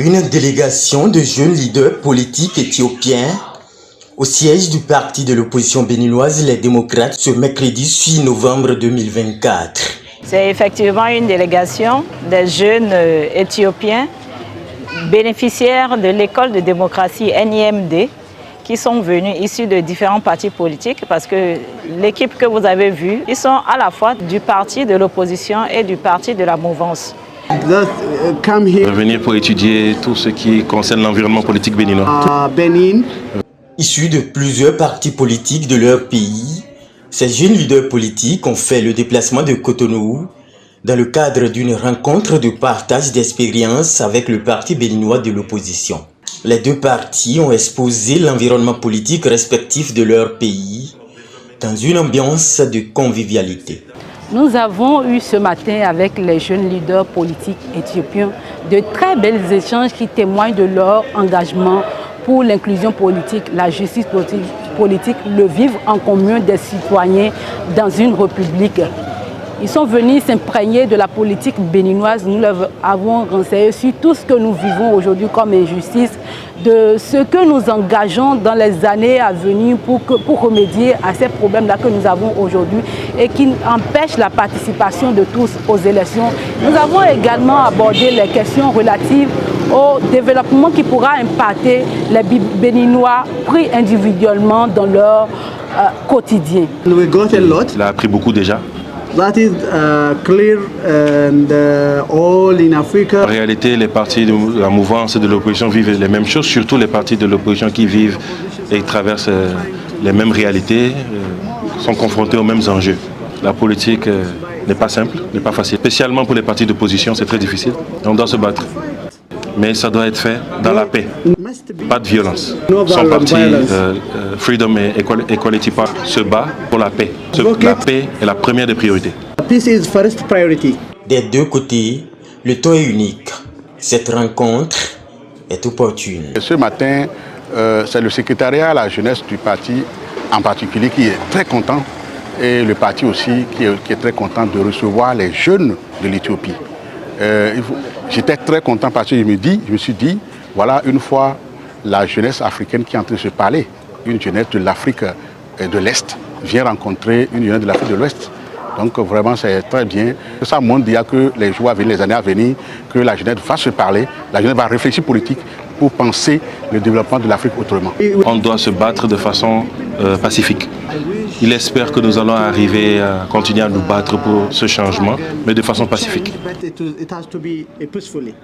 Une délégation de jeunes leaders politiques éthiopiens au siège du parti de l'opposition béninoise Les Démocrates ce mercredi 6 novembre 2024. C'est effectivement une délégation des jeunes éthiopiens bénéficiaires de l'école de démocratie NIMD qui sont venus issus de différents partis politiques parce que l'équipe que vous avez vue, ils sont à la fois du parti de l'opposition et du parti de la mouvance. Venir pour étudier tout ce qui concerne l'environnement politique béninois. Issus de plusieurs partis politiques de leur pays, ces jeunes leaders politiques ont fait le déplacement de Cotonou dans le cadre d'une rencontre de partage d'expériences avec le parti béninois de l'opposition. Les deux partis ont exposé l'environnement politique respectif de leur pays dans une ambiance de convivialité. Nous avons eu ce matin avec les jeunes leaders politiques éthiopiens de très belles échanges qui témoignent de leur engagement pour l'inclusion politique, la justice politique, le vivre en commun des citoyens dans une république. Ils sont venus s'imprégner de la politique béninoise. Nous leur avons renseigné sur tout ce que nous vivons aujourd'hui comme injustice, de ce que nous engageons dans les années à venir pour remédier à ces problèmes-là que nous avons aujourd'hui et qui empêchent la participation de tous aux élections. Nous avons également abordé les questions relatives au développement qui pourra impacter les Béninois pris individuellement dans leur quotidien. Il a appris beaucoup déjà. That is clear and all in Africa. En réalité, les partis de la mouvance et de l'opposition vivent les mêmes choses, surtout les partis de l'opposition qui vivent et traversent les mêmes réalités, sont confrontés aux mêmes enjeux. La politique n'est pas simple, n'est pas facile. Spécialement pour les partis d'opposition, c'est très difficile. On doit se battre. Mais ça doit être fait dans la paix, pas de violence. Son parti, Freedom et Equality Party, se bat pour la paix. La paix est la première des priorités. Peace is first priority. Des deux côtés, le ton est unique. Cette rencontre est opportune. Ce matin, c'est le secrétariat à la jeunesse du parti en particulier qui est très content et le parti aussi qui est très content de recevoir les jeunes de l'Éthiopie. J'étais très content parce que je me suis dit, voilà une fois la jeunesse africaine qui est en train de se parler, une jeunesse de l'Afrique de l'Est vient rencontrer une jeunesse de l'Afrique de l'Ouest. Donc vraiment c'est très bien. Ça montre déjà que les jours à venir, les années à venir, que la jeunesse va se parler, la jeunesse va réfléchir politique pour penser le développement de l'Afrique autrement. On doit se battre de façon pacifique. Il espère que nous allons arriver à continuer à nous battre pour ce changement, mais de façon pacifique. It has to be peacefully.